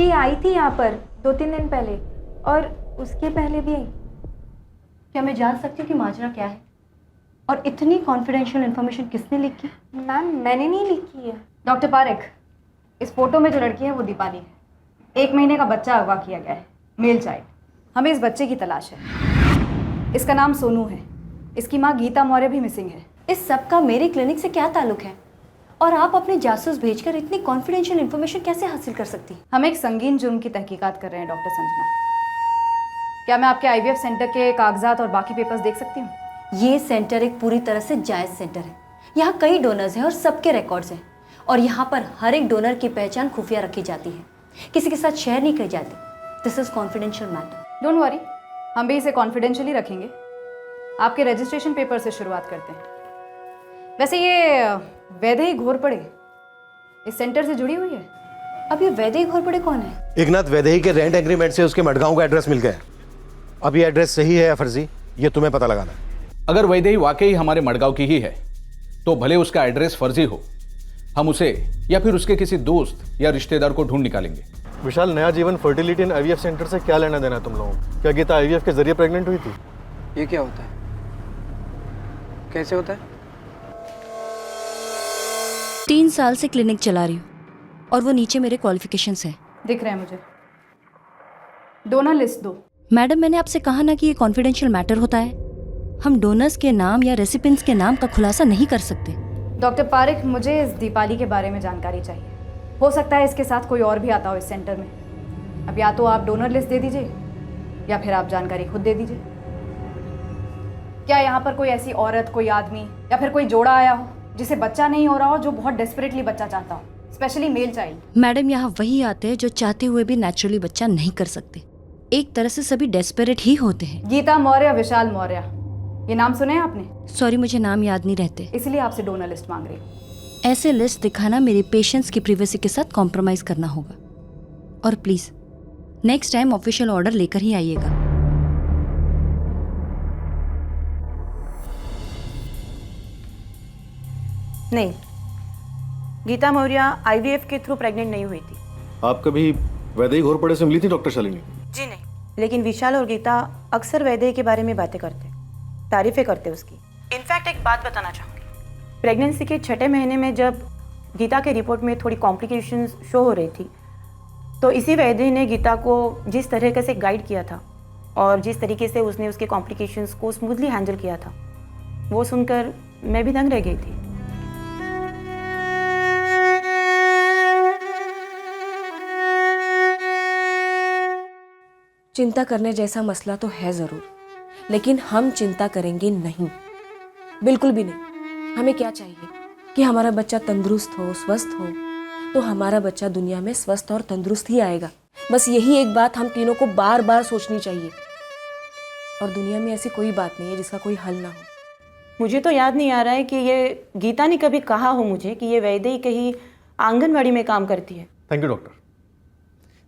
अभी आई थी यहाँ पर 2-3 दिन पहले, और उसके पहले भी आई। क्या मैं जान सकती हूँ कि माजरा क्या है और इतनी कॉन्फिडेंशियल इन्फॉर्मेशन किसने लिखी? मैम मैंने नहीं लिखी है। डॉक्टर पारेख, इस फोटो में जो लड़की है वो दीपाली है। 1 महीने का बच्चा अगवा किया गया है, मेल चाइल्ड। हमें इस बच्चे की तलाश है। इसका नाम सोनू है। इसकी माँ गीता मौर्य भी मिसिंग है। इस सब का मेरे क्लिनिक से क्या ताल्लुक है? और आप अपने जासूस भेजकर इतनी कॉन्फिडेंशियल इन्फॉर्मेशन कैसे हासिल कर सकती? हम एक संगीन जुर्म की तहकीकात कर रहे हैं डॉक्टर संजना। क्या मैं आपके IVF सेंटर के कागजात और बाकी पेपर्स देख सकती हूँ? ये सेंटर एक पूरी तरह से जायज़ सेंटर है। यहाँ कई डोनर्स हैं और सबके रिकॉर्ड्स हैं, और यहाँ पर हर एक डोनर की पहचान खुफिया रखी जाती है, किसी के साथ शेयर नहीं की जाती। This is confidential matter. Don't worry, हम भी इसे कॉन्फिडेंशियली रखेंगे। आपके रजिस्ट्रेशन पेपर से शुरुआत करते हैं। वैसे ये वैदेही घोरपड़े इस सेंटर से जुड़ी हुई है? अब ये वैदेही घोरपड़े कौन है? एकनाथ वैदेही के रेंट एग्रीमेंट से उसके मडगांव का एड्रेस मिल गया है। अब ये एड्रेस सही है या फर्जी, ये तुम्हें पता लगाना है। अगर वैदेही वाकई हमारे मडगांव की ही है तो भले उसका एड्रेस फर्जी हो, हम उसे या फिर उसके किसी दोस्त या रिश्तेदार को ढूंढ निकालेंगे। विशाल, नया जीवन फर्टिलिटी एंड IVF सेंटर से क्या लेना देना है तुम लोगों को? क्या गीता IVF के जरिए प्रेग्नेंट हुई थी? ये क्या होता है? कैसे होता है? 3 साल से क्लिनिक चला रही हूँ और वो नीचे मेरे क्वालिफिकेशंस हैं। दिख रहे हैं मुझे। डोनर लिस्ट दो। मैडम, मैंने आपसे कहा ना कि ये कॉन्फिडेंशियल मैटर होता है। हम डोनर्स के नाम या रेसिपिएंट्स के नाम का खुलासा नहीं कर सकते। डॉक्टर पारेख, मुझे इस दीपाली के बारे में जानकारी चाहिए। हो सकता है इसके साथ कोई और भी आता हो इस सेंटर में। अब या तो आप डोनर लिस्ट दे दीजिए या फिर आप जानकारी खुद दे दीजिए। क्या यहाँ पर कोई ऐसी औरत, कोई आदमी या फिर कोई जोड़ा आया हो जिसे बच्चा नहीं हो रहा हो, जो बहुत डेस्परेटली बच्चा चाहता हो, स्पेशली मेल चाइल्ड? मैडम, यहाँ वही आते हैं जो चाहते हुए भी नेचुरली बच्चा नहीं कर सकते। एक तरह से सभी डेस्परेट ही होते हैं। गीता मौर्य, विशाल मौर्य, ये नाम सुने हैं आपने? सॉरी, मुझे नाम याद नहीं रहते, इसलिए आपसे डोनर लिस्ट मांग रही हूँ। ऐसे लिस्ट दिखाना मेरे पेशेंट्स की प्रिवेसी के साथ कॉम्प्रोमाइज करना होगा। और please next time official order लेकर ही आइएगा। नहीं, गीता मौर्य IVF के थ्रू प्रेग्नेंट नहीं हुई थी। आप कभी वैदेही घोरपड़े से मिली थी डॉक्टर शालिनी? जी नहीं, लेकिन विशाल और गीता अक्सर वैदेही के बारे में बातें करते, तारीफें करते उसकी। इनफैक्ट एक बात बताना चाहूँगी, प्रेगनेंसी के 6ठे महीने में जब गीता के रिपोर्ट में थोड़ी कॉम्प्लिकेशंस शो हो रही थी, तो इसी वैदेही ने गीता को जिस तरीके से गाइड किया था और जिस तरीके से उसने उसके कॉम्प्लिकेशंस को स्मूथली हैंडल किया था, वो सुनकर मैं भी दंग रह गई थी। चिंता करने जैसा मसला तो है ज़रूर, लेकिन हम चिंता करेंगे नहीं, बिल्कुल भी नहीं। हमें क्या चाहिए कि हमारा बच्चा तंदुरुस्त हो, स्वस्थ हो, तो हमारा बच्चा दुनिया में स्वस्थ और तंदुरुस्त ही आएगा। बस यही एक बात हम तीनों को बार बार सोचनी चाहिए। और दुनिया में ऐसी कोई बात नहीं है जिसका कोई हल ना हो। मुझे तो याद नहीं आ रहा है कि ये गीता ने कभी कहा हो मुझे कि ये वैदेही कहीं आंगनवाड़ी में काम करती है। Thank you doctor.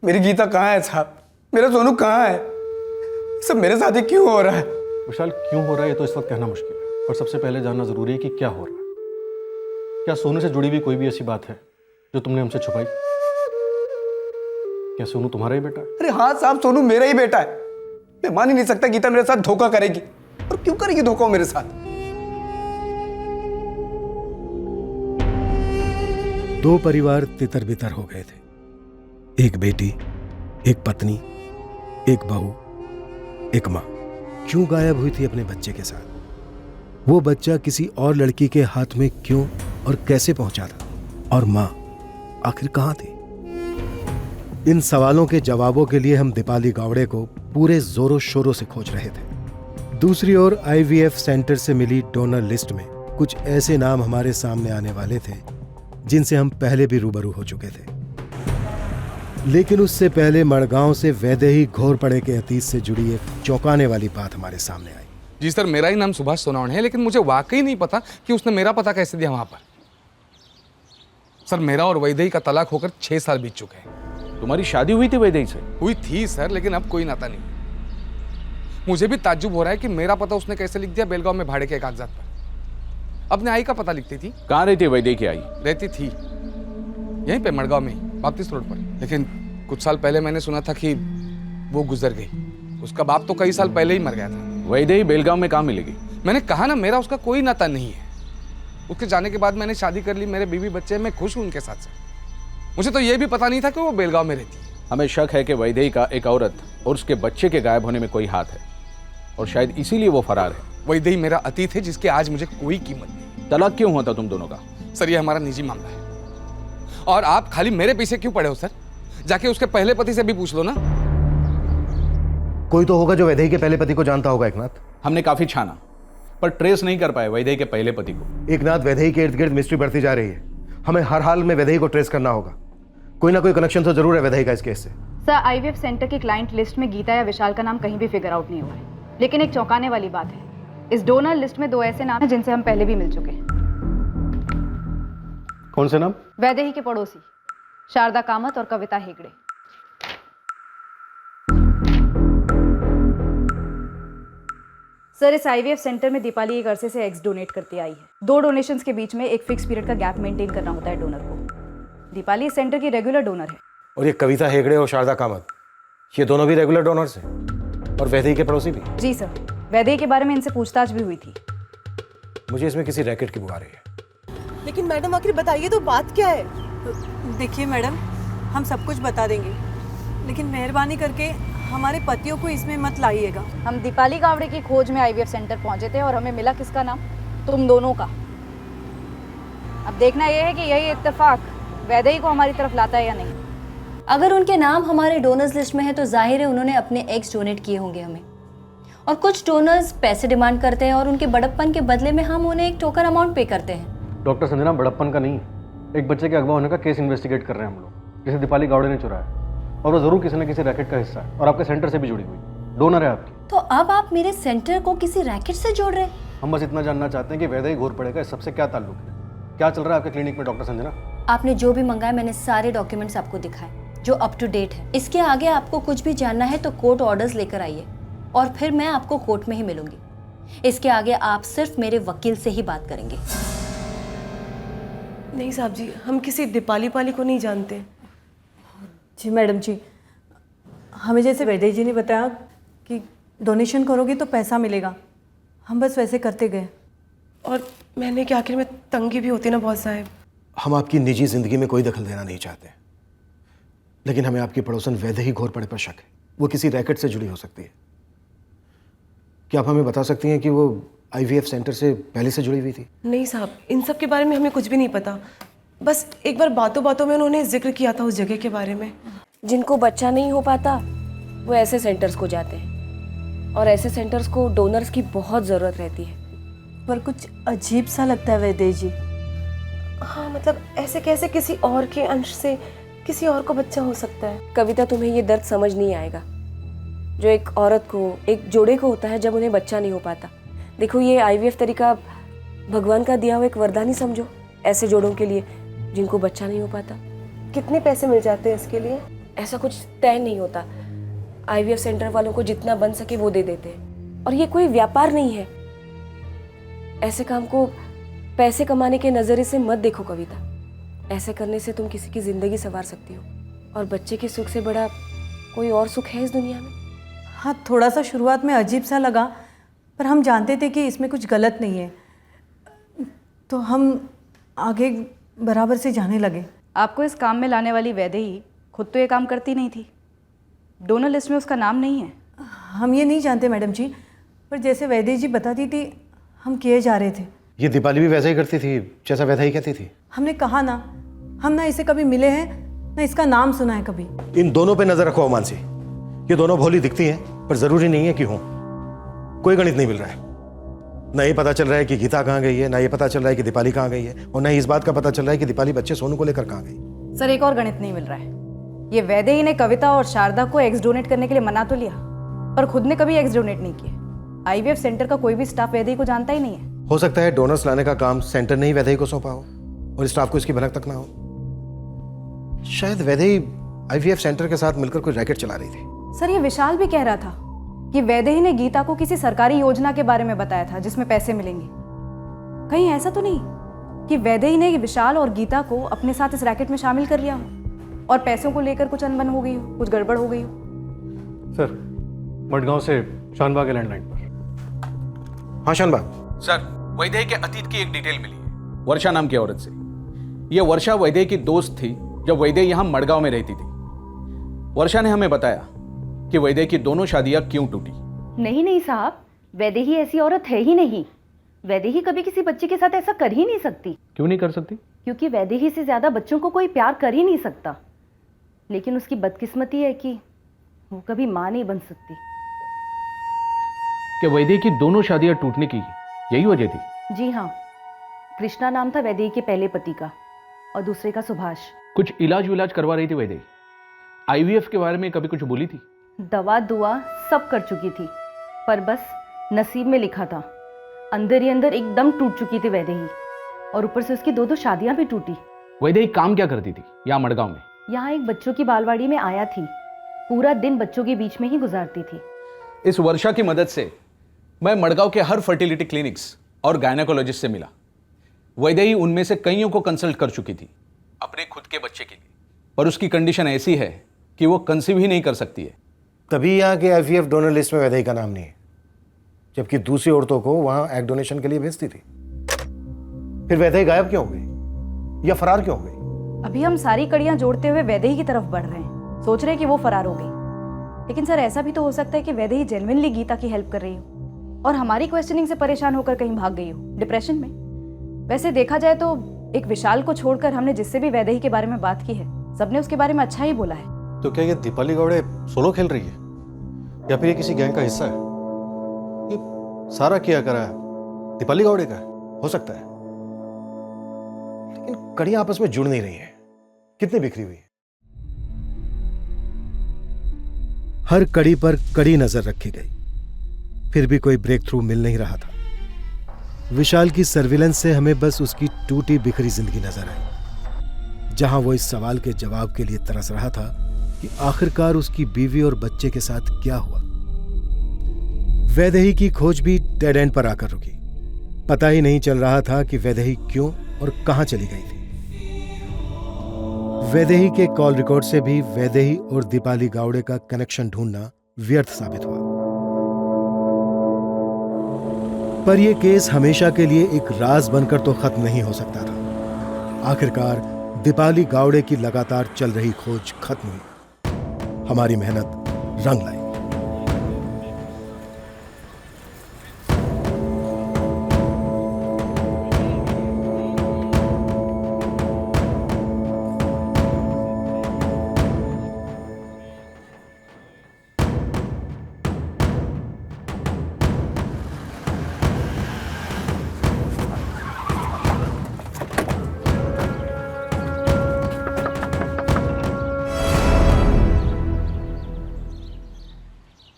मेरी गीता कहाँ है साहब? मेरा सोनू कहाँ है? सब मेरे साथ ही क्यों हो रहा है? विशाल, क्यों हो रहा है ये तो इस वक्त कहना मुश्किल है, पर सबसे पहले जानना जरूरी है कि क्या हो रहा है। क्या सोनू से जुड़ी हुई कोई भी ऐसी बात है जो तुमने हमसे छुपाई? क्या सोनू तुम्हारा ही बेटा है? अरे हाँ साहब, सोनू मेरा ही बेटा है। मैं मान ही नहीं सकता गीता मेरे साथ धोखा करेगी। और क्यों करेगी धोखा मेरे साथ? दो परिवार तितर बितर हो गए थे। एक बेटी, एक पत्नी, एक बहू, एक माँ। क्यों गायब हुई थी अपने बच्चे के साथ? वो बच्चा किसी और लड़की के हाथ में क्यों और कैसे पहुंचा था? और माँ आखिर कहां थी? इन सवालों के जवाबों के लिए हम दीपाली गावड़े को पूरे जोरों शोरों से खोज रहे थे। दूसरी ओर IVF सेंटर से मिली डोनर लिस्ट में कुछ ऐसे नाम हमारे सामने आने वाले थे जिनसे हम पहले भी रूबरू हो चुके थे। लेकिन उससे पहले मडगांव से वैदेही घोरपड़े के अतीत से जुड़ी एक चौंकाने वाली बात हमारे सामने आई। जी सर, मेरा ही नाम सुभाष सोनावणे है, लेकिन मुझे वाकई नहीं पता कि उसने मेरा पता कैसे दिया वहां पर। सर, मेरा और वैदेही का तलाक होकर 6 साल बीत चुके हैं। तुम्हारी शादी हुई थी वैदेही से? हुई थी सर, लेकिन अब कोई नाता नहीं। मुझे भी ताज्जुब हो रहा है कि मेरा पता उसने कैसे लिख दिया बेलगांव में भाड़े के कागजात पर। अपने आई का पता लिखती थी। कहाँ रहती है वैदेही की आई? रहती थी यहीं पे मडगांव में, बाप्तिस्ट रोड पर। लेकिन कुछ साल पहले मैंने सुना था कि वो गुजर गई। उसका बाप तो कई साल पहले ही मर गया था। वैदेही बेलगांव में कहाँ मिलेगी? मैंने कहा ना, मेरा उसका कोई नाता नहीं है। उसके जाने के बाद मैंने शादी कर ली, मेरे बीवी बच्चे, मैं खुश हूँ उनके साथ। मुझे तो ये भी पता नहीं था कि वो बेलगांव में रहती है। हमें शक है कि वैदेही का एक औरत और उसके बच्चे के गायब होने में कोई हाथ है, और शायद इसीलिए वो फरार है। वैदेही मेरा अतीत है जिसकी आज मुझे कोई कीमत नहीं। तलाक क्यों हुआ था तुम दोनों का? सर, ये हमारा निजी मामला है और आप खाली मेरे पीछे क्यों पड़े हो सर? जाके उसके पहले पति से भी पूछ लो ना। कोई तो होगा जो वैदेही के पहले पति को जानता होगा एकनाथ। हमने काफी छाना पर ट्रेस नहीं कर पाए वैदेही के पहले पति को। एकनाथ, वैदेही के इर्द गिर्द मिस्ट्री बढ़ती जा रही है। हमें हर हाल में वैदेही को ट्रेस करना होगा। कोई ना कोई कनेक्शन तो जरूर है वैदेही का इस केस से। सर, आईवीएफ सेंटर की क्लाइंट लिस्ट में गीता या विशाल का नाम कहीं भी फिगर आउट नहीं हुआ है। लेकिन एक चौंकाने वाली बात है, इस डोनर लिस्ट में 2 ऐसे नाम हैं जिनसे हम पहले भी मिल चुके हैं। कौन से नाम? वैदेही के पड़ोसी शारदा कामत और कविता हेगड़े। सर, इस आईवीएफ सेंटर में दीपाली एक अरसे से एग्स डोनेट करती आई है। 2 डोनेशंस के बीच में एक फिक्स पीरियड का गैप मेंटेन करना होता है डोनर को। दीपाली इस सेंटर की रेगुलर डोनर है। और ये कविता हेगड़े और शारदा कामत, ये दोनों भी रेगुलर डोनर्स हैं और वैदेही के पड़ोसी भी। जी सर, वैदेही के बारे में इनसे पूछताछ भी हुई थी। मुझे इसमें किसी रैकेट की बुआ रही है। लेकिन मैडम आखिर बताइए तो बात क्या है? देखिए मैडम, हम सब कुछ बता देंगे, लेकिन मेहरबानी करके हमारे पतियों को इसमें मत लाइएगा। हम दीपाली गावड़े की खोज में आईवीएफ सेंटर पहुंचे थे और हमें मिला किसका नाम? तुम दोनों का। अब देखना यह है कि यही इत्तेफाक वैदेही को हमारी तरफ लाता है या नहीं। अगर उनके नाम हमारे डोनर्स लिस्ट में है तो जाहिर है उन्होंने अपने एग्स डोनेट किए होंगे हमें। और कुछ डोनर्स पैसे डिमांड करते हैं और उनके बड़प्पन के बदले में हम उन्हें एक टोकन अमाउंट पे करते हैं। डॉक्टर संजना, बड़प्पन का नहीं, एक बच्चे के अगवा होने का केस इन्वेस्टिगेट कर रहे हैं हम लोग, जिसे दीपाली गावड़े ने चुराया। और वो जरूर किसी न किसी रैकेट का हिस्सा है और आपके सेंटर से भी जुड़ी हुई, डोनर है आपकी। तो अब आप मेरे सेंटर को किसी रैकेट से जोड़ रहे? हम बस इतना जानना चाहते हैं कि वैदेही घोरपड़े का इस सबसे क्या ताल्लुक है? क्या चल रहा है आपके क्लिनिक में डॉक्टर संजना? आपने जो भी मंगाया मैंने सारे डॉक्यूमेंट्स आपको दिखाए जो अप टू डेट है। इसके आगे आपको कुछ भी जानना है तो कोर्ट ऑर्डर्स लेकर आइए और फिर मैं आपको कोर्ट में ही मिलूंगी। इसके आगे आप सिर्फ मेरे वकील से ही बात करेंगे। नहीं साहब जी, हम किसी दीपाली पाली को नहीं जानते। जी मैडम जी, हमें जैसे वैदेही जी ने बताया कि डोनेशन करोगे तो पैसा मिलेगा, हम बस वैसे करते गए। और मैंने कि आखिर में तंगी भी होती ना बहुत साहब। हम आपकी निजी जिंदगी में कोई दखल देना नहीं चाहते, लेकिन हमें आपकी पड़ोसन वैदेही घोरपड़े पर शक है। वो किसी रैकेट से जुड़ी हो सकती है। क्या आप हमें बता सकती हैं कि वो आईवीएफ सेंटर से पहले से जुड़ी हुई थी? नहीं साहब, इन सब के बारे में हमें कुछ भी नहीं पता। बस एक बार बातों बातों में उन्होंने जिक्र किया था उस जगह के बारे में। जिनको बच्चा नहीं हो पाता वो ऐसे सेंटर्स को जाते हैं और ऐसे सेंटर्स को डोनर्स की बहुत ज़रूरत रहती है। पर कुछ अजीब सा लगता है वैदेही जी। हाँ, मतलब ऐसे कैसे किसी और के अंश से किसी और को बच्चा हो सकता है? कविता, तुम्हें ये दर्द समझ नहीं आएगा जो एक औरत को, एक जोड़े को होता है जब उन्हें बच्चा नहीं हो पाता। देखो, ये आईवीएफ तरीका भगवान का दिया हुआ एक वरदान ही समझो ऐसे जोड़ों के लिए जिनको बच्चा नहीं हो पाता। कितने पैसे मिल जाते हैं इसके लिए? ऐसा कुछ तय नहीं होता। आईवीएफ सेंटर वालों को जितना बन सके वो दे देते हैं और ये कोई व्यापार नहीं है। ऐसे काम को पैसे कमाने के नज़रिए से मत देखो कविता। ऐसे करने से तुम किसी की ज़िंदगी संवार सकती हो और बच्चे के सुख से बड़ा कोई और सुख है इस दुनिया में? हाँ, थोड़ा सा शुरुआत में अजीब सा लगा, पर हम जानते थे कि इसमें कुछ गलत नहीं है, तो हम आगे बराबर से जाने लगे। आपको इस काम में लाने वाली वैदेही खुद तो ये काम करती नहीं थी। डोनर लिस्ट में उसका नाम नहीं है। हम ये नहीं जानते मैडम जी, पर जैसे वैदेही जी बताती थी हम किए जा रहे थे। ये दीपाली भी वैसे ही करती थी जैसा वैदेही कहती थी। हमने कहा ना, हम ना इसे कभी मिले हैं ना इसका नाम सुना है कभी। इन दोनों पे नजर रखो मानसी। ये दोनों भोली दिखती हैं पर जरूरी नहीं है कि हों। कोई गणित नहीं मिल रहा है। ना ये पता चल रहा है कि गीता कहाँ गई है, ना ये पता चल रहा है कि दीपाली कहाँ गई है, और ना ही इस बात का पता चल रहा है कि दीपाली बच्चे सोनू को लेकर कहाँ गई। सर, एक और गणित नहीं मिल रहा है। ये वैदेही ने कविता और शारदा को एग्स डोनेट करने के लिए मना तो लिया, पर खुद ने कभी एग्स डोनेट नहीं किए। आईवीएफ सेंटर का कोई भी स्टाफ वैदेही को जानता ही नहीं है। हो सकता है डोनर्स लाने का काम सेंटर ने ही वैदेही को सौंपा हो और स्टाफ को इसकी भनक तक ना हो। शायद वैदेही आईवीएफ सेंटर के साथ मिलकर कोई रैकेट चला रही थी। सर, ये विशाल भी कह रहा था कि वैदेही ने गीता को किसी सरकारी योजना के बारे में बताया था जिसमें पैसे मिलेंगे। कहीं ऐसा तो नहीं कि वैदेही ने विशाल और गीता को अपने साथ इस रैकेट में शामिल कर लिया हो? और पैसों को लेकर कुछ अनबन हो गई हो, कुछ गड़बड़ हो गई हो। सर, मडगांव से शानबाग के लैंडलाइन पर। हाँ शानबाग। सर, वैदेही के अतीत की एक डिटेल मिली है वर्षा नाम की औरत से। यह वर्षा वैदेही की दोस्त थी जब वैदेही यहां मडगांव में रहती थी। वर्षा ने हमें बताया कि वैदेही की दोनों शादियां क्यों टूटी। नहीं साहब, वैदेही ऐसी औरत है ही नहीं। वैदेही कभी किसी बच्चे के साथ ऐसा कर ही नहीं सकती। क्यों नहीं कर सकती? क्योंकि वैदेही से ज्यादा बच्चों को कोई प्यार कर ही नहीं सकता। लेकिन उसकी बदकिस्मती है कि वो कभी मां नहीं बन सकती। क्या वैदेही की दोनों शादियां टूटने की यही वजह थी? जी हाँ, कृष्णा नाम था वैदेही के पहले पति का और दूसरे का सुभाष। कुछ इलाज करवा रही थी वैदेही। आईवीएफ के बारे में कभी कुछ बोली थी? दवा दुआ सब कर चुकी थी, पर बस नसीब में लिखा था। अंदर ही अंदर एकदम टूट चुकी थी वैदेही, और ऊपर से उसकी दो शादियां भी टूटी। वैदेही काम क्या करती थी यहाँ मडगांव में? यहाँ एक बच्चों की बालवाड़ी में आया थी, पूरा दिन बच्चों के बीच में ही गुजारती थी। इस वर्षा की मदद से मैं मडगांव के हर फर्टिलिटी क्लिनिक्स और गायनेकोलॉजिस्ट से मिला। वैदेही उनमें से कईयों को कंसल्ट कर चुकी थी अपने खुद के बच्चे के लिए, पर उसकी कंडीशन ऐसी है कि वो कंसीव ही नहीं कर सकती है। तभी यहाँ के आईवीएफ डोनर लिस्ट में वैदेही का नाम नहीं है, जबकि दूसरी औरतों को वहां एग डोनेशन के लिए भेजती थी। फिर वैदेही गायब क्यों हो गई या फरार क्यों हो गई? अभी हम सारी कड़ियां जोड़ते हुए वैदेही की तरफ बढ़ रहे हैं, सोच रहे हैं कि वो फरार हो गई। लेकिन सर, ऐसा भी तो हो सकता है कि वैदेही जेन्युइनली गीता की हेल्प कर रही हो और हमारी क्वेश्चनिंग से परेशान होकर कहीं भाग गई हो, डिप्रेशन में। वैसे देखा जाए तो एक विशाल को छोड़कर हमने जिससे भी वैदेही के बारे में बात की है, सबने उसके बारे में अच्छा ही बोला है। तो क्या ये दीपाली गावड़े सोलो खेल रही है या फिर ये किसी गैंग का हिस्सा है? ये सारा किया करा है दीपाली गावड़े का है? हो सकता है, लेकिन कड़ियां आपस में जुड़ नहीं रही हैं। कितनी बिखरी हुई है। हर कड़ी पर कड़ी नजर रखी गई, फिर भी कोई ब्रेक थ्रू मिल नहीं रहा था। विशाल की सर्विलेंस से हमें बस उसकी टूटी बिखरी जिंदगी नजर आई, जहां वो इस सवाल के जवाब के लिए तरस रहा था कि आखिरकार उसकी बीवी और बच्चे के साथ क्या हुआ। वैदेही की खोज भी डेड एंड पर आकर रुकी। पता ही नहीं चल रहा था कि वैदेही क्यों और कहां चली गई थी। वैदेही के कॉल रिकॉर्ड से भी वैदेही और दीपाली गावड़े का कनेक्शन ढूंढना व्यर्थ साबित हुआ। पर यह केस हमेशा के लिए एक राज बनकर तो खत्म नहीं हो सकता था। आखिरकार दीपाली गावड़े की लगातार चल रही खोज खत्म हुई। हमारी मेहनत रंग लाई।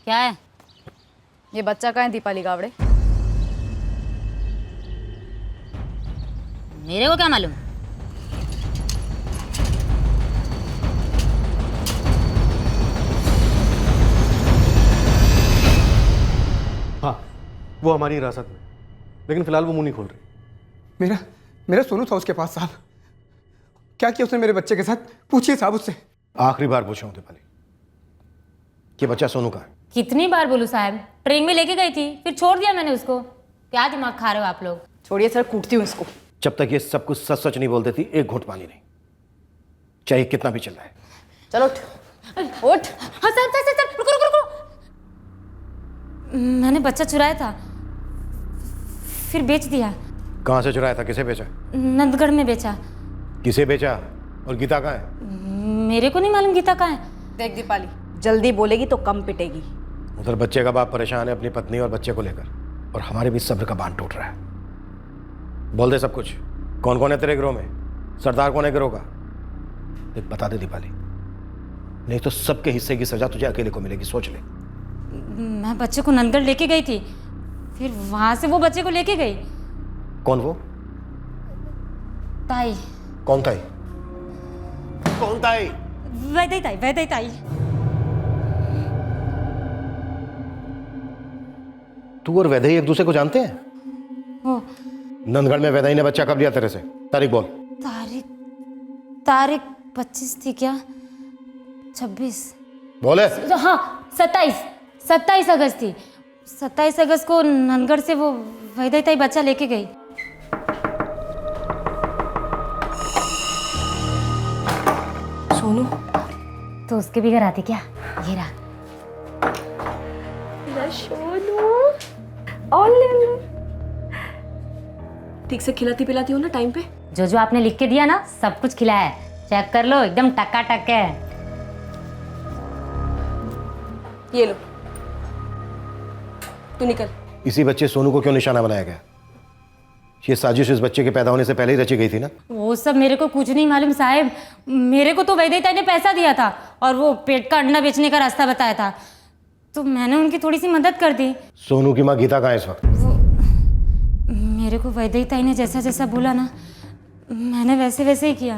क्या है ये बच्चा कहाँ है दीपाली गावड़े? मेरे को क्या मालूम? हाँ, वो हमारी हिरासत में, लेकिन फिलहाल वो मुंह नहीं खोल रही। मेरा सोनू था उसके पास साहब। क्या किया उसने मेरे बच्चे के साथ? पूछिए साहब उससे। आखिरी बार पूछा हूं दीपाली, कि बच्चा सोनू का है? कितनी बार बोलूं साहब? ट्रेन में लेके गई थी, फिर छोड़ दिया मैंने उसको। क्या दिमाग खा रहे हो आप लोग? छोड़िए सर, कूटती हूँ इसको। जब तक ये सब कुछ सच सच नहीं बोल देती, एक घूंट पानी नहीं, चाहे कितना भी चल रहा है। चलो उठ। हाँ सर, रुको रुको रुको। मैंने बच्चा चुराया था, फिर बेच दिया। कहां से चुराया था? किसे बेचा? नंदगढ़ में बेचा। किसे बेचा? और गीता कहाँ है? मेरे को नहीं मालूम गीता कहाँ है। देख दीपाली, जल्दी बोलेगी तो कम पिटेगी। उधर बच्चे का बाप परेशान है अपनी पत्नी और बच्चे को लेकर, और हमारे बीच सब्र का बांध टूट रहा है। बोल दे सब कुछ। कौन कौन है तेरे गिरोह में? सरदार कौन है गिरोह का? देख बता दे दीपाली, नहीं तो सबके हिस्से की सजा तुझे अकेले को मिलेगी, सोच ले। मैं बच्चे को नंदगढ़ लेके गई थी, फिर वहां से वो बच्चे को लेके गई। कौन वो? ताई। कौन ताई? कौन ताई? वैदेही ताई। तू और वैदेही एक दूसरे को जानते हैं? हो। नंदगढ़ में वैदेही ने बच्चा कब लिया तेरे से? तारीख बोल। तारीख 25 थी क्या? 26 बोले। हाँ 27 अगस्त थी। 27 अगस्त को नंदगढ़ से वो वैदेही ताई बच्चा लेके गई। सोनू तो उसके भी घर आती क्या? ये रहा। ठीक से खिलाती पिलाती हो ना टाइम पे? जो आपने लिख के दिया ना सब कुछ खिलाया है, चेक कर लो, एकदम टकाटक है। ये लो, तू निकल। इसी बच्चे सोनू को क्यों निशाना बनाया गया? ये साजिश इस बच्चे के पैदा होने से पहले ही रची गई थी ना? वो सब मेरे को कुछ नहीं मालूम साहब। मेरे को तो वैदेही ताई ने पैसा दिया था और वो पेट का अंडा बेचने का रास्ता बताया था, तो मैंने उनकी थोड़ी सी मदद कर दी। सोनू की माँ गीता कहाँ है इस वक्त? मेरे को वैदेही ताई ने जैसा जैसा बोला ना, मैंने वैसे वैसे ही किया।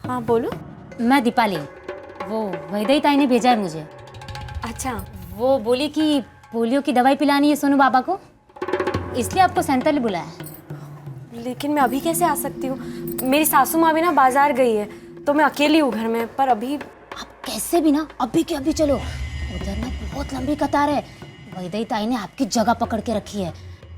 हाँ बोलो। मैं दीपाली, वो वैदेही ताई ने भेजा है मुझे। अच्छा। वो बोली कि पोलियो की दवाई पिलानी है सोनू बाबा को, इसलिए आपको सेंटर बुलाया है। लेकिन मैं अभी कैसे आ सकती हूँ? मेरी सासू माँ भी ना बाजार गई है, तो मैं अकेली हूँ घर में। पर अभी आप कैसे भी ना अभी के अभी चलो, उधर ना बहुत लंबी कतार है। वैदेही ताई ने आपकी जगह पकड़ के रखी है,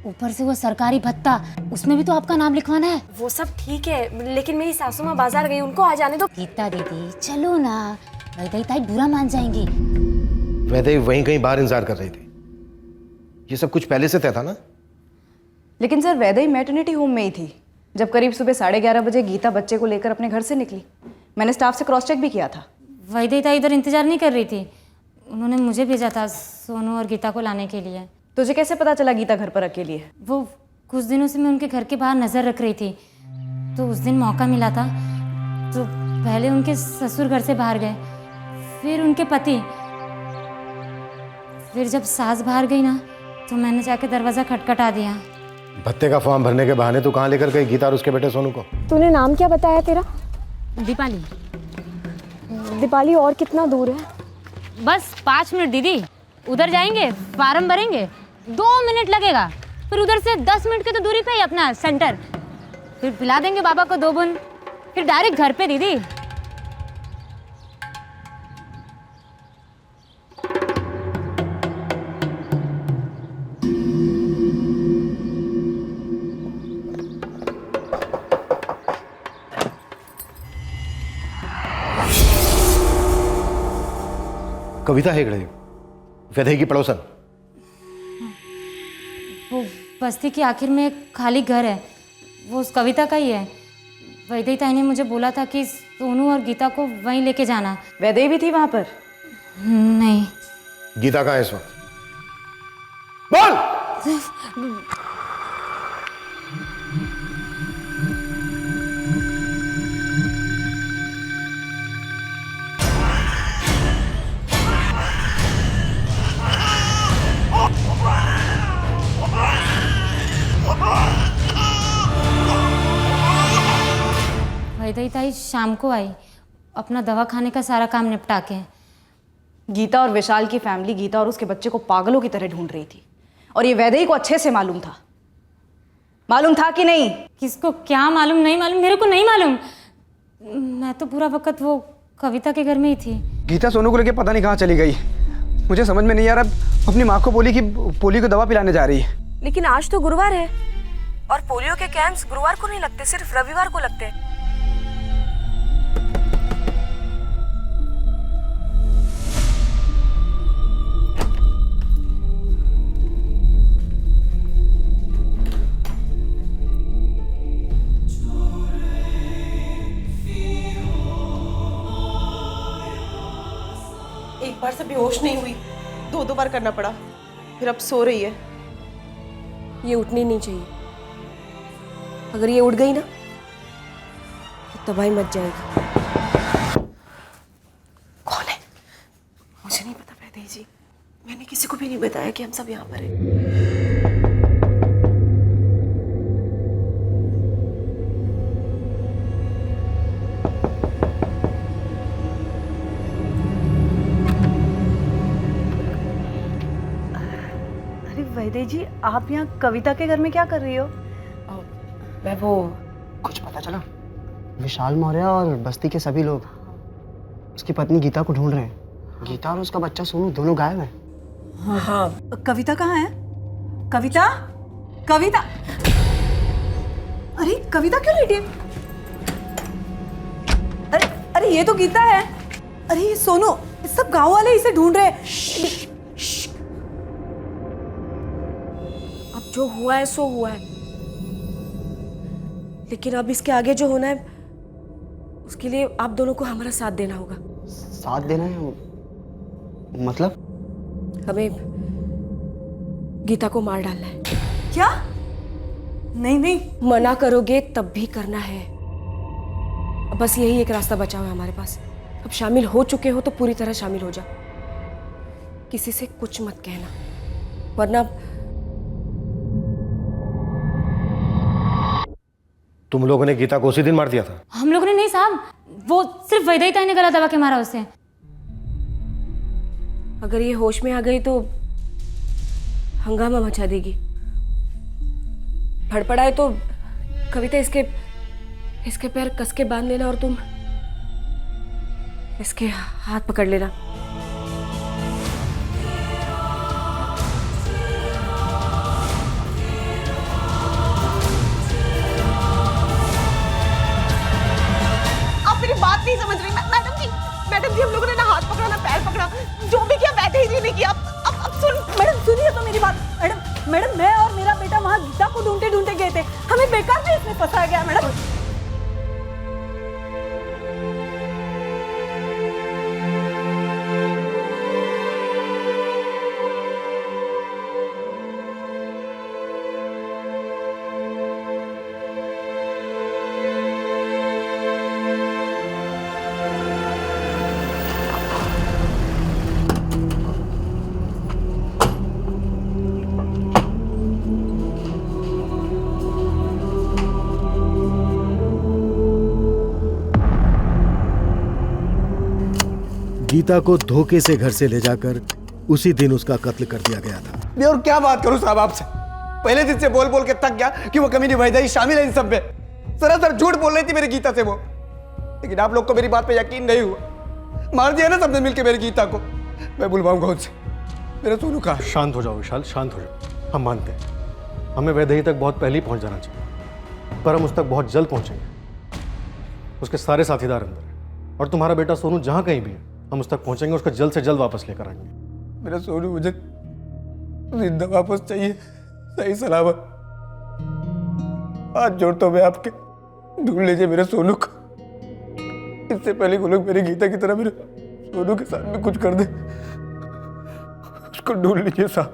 ऊपर से वो सरकारी भत्ता, उसमें भी तो आपका नाम लिखवाना है। वो सब ठीक है, लेकिन मेरी सासू माँ बाजार गई, उनको आ जाने दो। गीता दीदी चलो ना, वैदेही ताई बुरा मान जाएंगी। वैदेही वहीं कहीं बाहर इंतजार कर रही थी। ये सब कुछ पहले से तय था ना? लेकिन सर वैदेही मैटरनिटी होम में ही थी जब करीब सुबह 11:30 बजे गीता बच्चे को लेकर अपने घर से निकली। मैंने स्टाफ से क्रॉस चेक भी किया था। वैदेही ताई इधर इंतजार नहीं कर रही थी, उन्होंने मुझे भेजा था सोनू और गीता को लाने के लिए। तुझे कैसे पता चला गीता घर पर अकेली है? वो कुछ दिनों से मैं उनके घर के बाहर नजर रख रही थी, तो उस दिन मौका मिला था। तो पहले उनके ससुर घर से बाहर गए, फिर उनके पति, फिर जब सास बाहर गई ना तो मैंने जाके दरवाजा खटखटा दिया। भत्ते का फॉर्म भरने के बहाने तू कहाँ लेकर गई गीता और उसके बेटे सोनू को? तूने नाम क्या बताया तेरा? दीपाली। दीपाली, और कितना दूर है? बस 5 मिनट दीदी, उधर जाएंगे, फार्म भरेंगे, 2 मिनट लगेगा, फिर उधर से 10 मिनट की तो दूरी पे ही अपना सेंटर, फिर पिला देंगे बाबा को 2 बूंद, फिर डायरेक्ट घर पे दीदी। कविता हेगड़े, वैदेही की पड़ोसन। वो बस्ती के आखिर में एक खाली घर है, वो उस कविता का ही है। वैदेही ताई ने मुझे बोला था कि सोनू और गीता को वहीं लेके जाना। वैदेही भी थी वहां पर? नहीं। गीता कहाँ है इस वक्त? बोल। वैदेही ताई शाम को आई, अपना दवा खाने का सारा काम निपटा के। गीता और विशाल की फैमिली गीता और उसके बच्चे को पागलों की तरह ढूंढ रही थी, और ये वैदेही को अच्छे से मालूम था। मालूम था कि नहीं? किसको क्या मालूम? नहीं मालूम, मेरे को नहीं मालूम। मैं तो पूरा वक्त वो कविता के घर में ही थी। गीता सोनू को लेके पता नहीं कहाँ चली गई, मुझे समझ में नहीं आ रहा। अपनी माँ को बोली कि पोलियो को दवा पिलाने जा रही है। लेकिन आज तो गुरुवार है, और पोलियो के कैंप्स गुरुवार को नहीं लगते, सिर्फ रविवार को लगते हैं। एक बार से बेहोश नहीं हुई, 2 बार करना पड़ा, फिर अब सो रही है। ये उठनी नहीं चाहिए, अगर ये उठ गई ना तो तबाही मच जाएगी। कौन है? मुझे नहीं पता वैदेही जी, मैंने किसी को भी नहीं बताया कि हम सब यहाँ पर हैं। वैदेही जी, आप यहाँ कविता के घर में क्या कर रही हो? मैं वो कुछ पता चला? विशाल मौर्य और बस्ती के सभी लोग उसकी पत्नी गीता को ढूंढ रहे हैं। गीता और उसका बच्चा सोनू दोनों गायब हैं। हाँ। कविता कहाँ है? कविता, कविता, अरे कविता क्यों लेटी है? अरे अरे ये तो गीता है। अरे ये सोनू, सब गांव वाले इसे ढूंढ रहे हैं। अब जो हुआ है सो हुआ है, लेकिन अब इसके आगे जो होना है उसके लिए आप दोनों को हमारा साथ देना होगा। साथ देना है मतलब? हमें गीता को मार डालना है। क्या? नहीं नहीं, मना करोगे तब भी करना है। अब बस यही एक रास्ता बचा हुआ है हमारे पास। अब शामिल हो चुके हो तो पूरी तरह शामिल हो जाओ, किसी से कुछ मत कहना, वरना तुम लोगों ने गीता को उसी दिन मार दिया था? हम लोगों ने नहीं साहब, वो सिर्फ वैदेही ताई ने गला दबा के मारा उसे। अगर ये होश में आ गई तो हंगामा मचा देगी। फड़फड़ाए तो कविता इसके पैर कस के बांध लेना और तुम इसके हाथ पकड़ लेना। बात नहीं समझ रही मैडम जी हम लोगों ने ना हाथ पकड़ा ना पैर पकड़ा, जो भी किया वैदेही जी ने किया। अब सुन मैडम, सुनिए तो मेरी बात। मैडम मैं और मेरा बेटा वहाँ गीता को ढूंढते ढूंढते गए थे, हमें बेकार में इसमें फंसाया गया मैडम। गीता को धोखे से घर से ले जाकर उसी दिन उसका कत्ल कर दिया गया था। मैं और क्या बात करूं साहब आपसे? पहले दिन से बोल बोल के थक गया कि वो कमीनी वैदेही शामिल है इन सब में। सरासर झूठ बोल रही थी मेरी गीता से वो, लेकिन आप लोग को मेरी बात पे यकीन नहीं हुआ। मार दिया ना सबने मिलकर मेरी गीता को। मैं बुलवाऊंगा उनसे। मेरा सोनू कहाँ? शांत हो जाओ विशाल, शांत हो जाओ। हम मानते हैं हमें वैदेही तक बहुत पहले ही पहुंच जाना चाहिए, पर हम उस तक बहुत जल्द पहुंचेंगे। उसके सारे साथीदार अंदर हैं और तुम्हारा बेटा सोनू जहां कहीं भी है हम उस तक पहुंचेंगे, उसको जल्द से जल्द वापस लेकर आएंगे। मेरा सोनू मुझे जिंदा वापस चाहिए, सही सलामत। हाथ जोड़ता हूं मैं आपके, ढूंढ लीजिए मेरे सोनू को। इससे पहले वो लोग मेरी गीता की तरह मेरे सोनू के साथ में कुछ कर दे, उसको ढूंढ लीजिए साहब।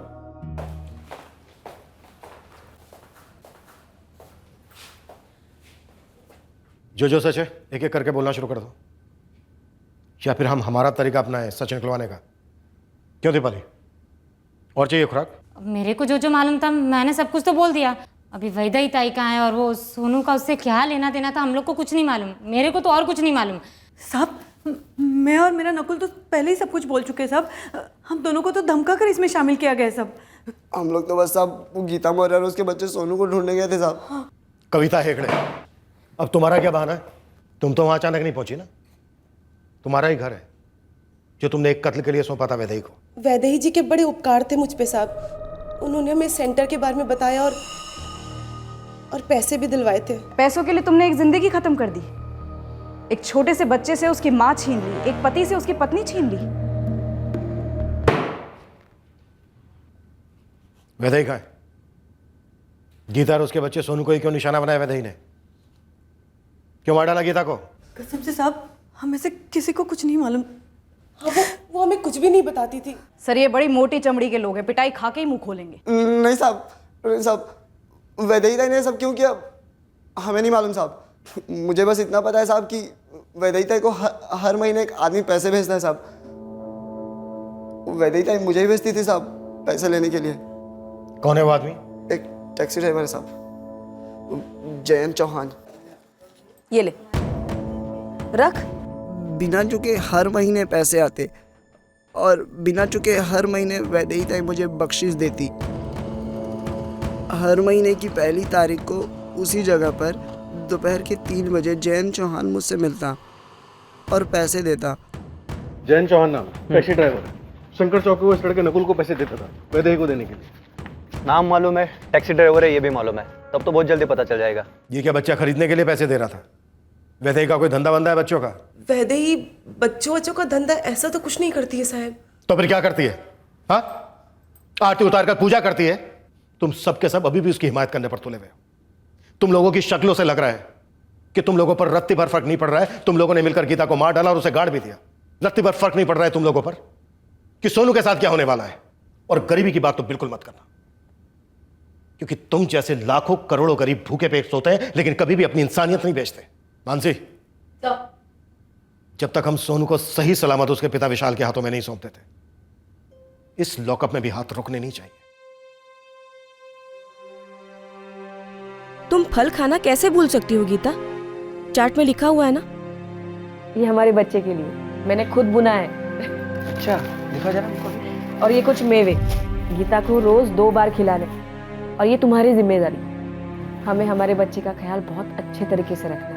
जो सच है एक एक करके बोलना शुरू कर दो, या फिर हम हमारा तरीका अपनाएं सच निकलवाने का। क्यों दीपाली, और चाहिए खुराक? मेरे को जो मालूम था मैंने सब कुछ तो बोल दिया। अभी वैदेही ताई कहाँ है और वो सोनू का उससे क्या लेना देना था हम लोग को कुछ नहीं मालूम। मेरे को तो और कुछ नहीं मालूम साहब। मैं और मेरा नकुल तो पहले ही सब कुछ बोल चुके हैं साहब। हम दोनों को तो धमका कर इसमें शामिल किया गया सब। हम लोग तो बस साहब वो गीता मौर्य और उसके बच्चे सोनू को ढूंढने गए थे साहब। कविता हेगड़े, अब तुम्हारा क्या बहाना है? तुम तो वहां अचानक नहीं पहुंची ना। तुम्हारा ही घर है जो तुमने एक कत्ल के लिए सौंपा था वैदेही को। वैदेही जी के बड़े उपकार थे मुझ पे साहब। उन्होंने हमें सेंटर के बारे में बताया और पैसे भी दिलवाए थे। पैसों के लिए तुमने एक जिंदगी खत्म कर दी। एक छोटे से बच्चे से उसकी माँ छीन ली, एक पति से उसकी पत्नी छीन ली। वैदेही कहाँ है? गीता और उसके बच्चे सोनू को ही क्यों निशाना बनाया वैदेही ने? क्यों मार डाला गीता को? कसम से साहब हमें से किसी को कुछ नहीं मालूम। हाँ, वो हमें कुछ भी नहीं बताती थी। सर ये बड़ी मोटी चमड़ी के लोग हैं, पिटाई खा के ही मुंह खोलेंगे। नहीं साहब, वैदेही ताई ने सब क्यों किया हमें नहीं मालूम साहब। मुझे बस इतना पता है साहब कि वैदेही ताई को हर महीने एक आदमी पैसे भेजता है साहब। वैदेही ताई मुझे ही भेजती थी साहब पैसे लेने के लिए। कौन है वो आदमी? एक टैक्सी ड्राइवर है साहब, जयंत चौहान। ये ले रख। बिना चुके हर महीने पैसे आते और बिना चुके हर महीने वैदेही ताई मुझे बख्शिश देती। हर महीने की पहली तारीख को उसी जगह पर दोपहर के 3 बजे जयंत चौहान मुझसे मिलता और पैसे देता। जयंत चौहान नाम टैक्सी ड्राइवर है। शंकर चौक को इस लड़के नकुल को पैसे देता था वैदेही को देने के लिए। नाम मालूम है, टैक्सी ड्राइवर है ये भी मालूम है, तब तो बहुत जल्दी पता चल जाएगा। ये क्या बच्चा खरीदने के लिए पैसे दे रहा था? वैदेही का कोई धंधा बंदा है बच्चों का? वैदेही बच्चों का धंधा ऐसा तो कुछ नहीं करती है साहब। तो फिर क्या करती है? हाँ, आरती उतार कर पूजा करती है। तुम सब के सब अभी भी उसकी हिमायत करने पर तुले हुए हो। तुम लोगों की शक्लों से लग रहा है कि तुम लोगों पर रत्ती भर फर्क नहीं पड़ रहा है। तुम लोगों ने मिलकर गीता को मार डाला और उसे गाड़ भी दिया। रत्ती भर फर्क नहीं पड़ रहा है तुम लोगों पर कि सोनू के साथ क्या होने वाला है। और गरीबी की बात तो बिल्कुल मत करना, क्योंकि तुम जैसे लाखों करोड़ों गरीब भूखे पेट सोते हैं लेकिन कभी भी अपनी इंसानियत नहीं बेचते। मानसी, जब तक हम सोनू को सही सलामत उसके पिता विशाल के हाथों में नहीं सौंपते थे, इस लॉकअप में भी हाथ रोकने नहीं चाहिए। तुम फल खाना कैसे भूल सकती हो गीता? चार्ट में लिखा हुआ है ना। ये हमारे बच्चे के लिए मैंने खुद बुना है। अच्छा, दिखा जरा हमको। और ये कुछ मेवे गीता को रोज 2 बार खिलाने, और ये तुम्हारी जिम्मेदारी। हमें हमारे बच्चे का ख्याल बहुत अच्छे तरीके से रखना है।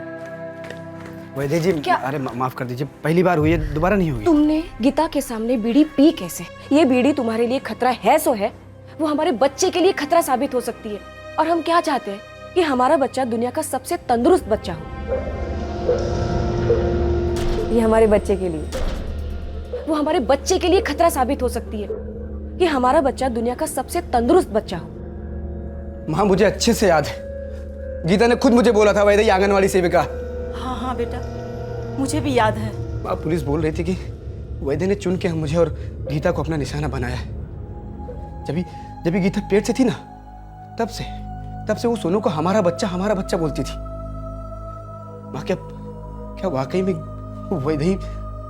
वैदेही जी, अरे माफ कर दीजिए, पहली बार हुई है, दोबारा नहीं होगी। तुमने गीता के सामने बीड़ी पी कैसे? ये बीड़ी तुम्हारे लिए खतरा है सो है, वो हमारे बच्चे के लिए खतरा साबित हो सकती है। और हम क्या चाहते हैं कि हमारा बच्चा दुनिया का सबसे तंदुरुस्त बच्चा हो। ये हमारे बच्चे के लिए, वो हमारे बच्चे के लिए खतरा साबित हो सकती है कि हमारा बच्चा दुनिया का सबसे तंदुरुस्त बच्चा हो। माँ, मुझे अच्छे से याद है, गीता ने खुद मुझे बोला था वैदेही आंगनवाड़ी सेविका। हाँ हाँ बेटा, मुझे भी याद है। माँ, पुलिस बोल रही थी कि वैदेही ने चुन के मुझे और गीता को अपना निशाना बनाया है। जब गीता पेट से थी ना, तब से वो सोनू को हमारा बच्चा बोलती थी। माँ, क्या वाकई में वैदेही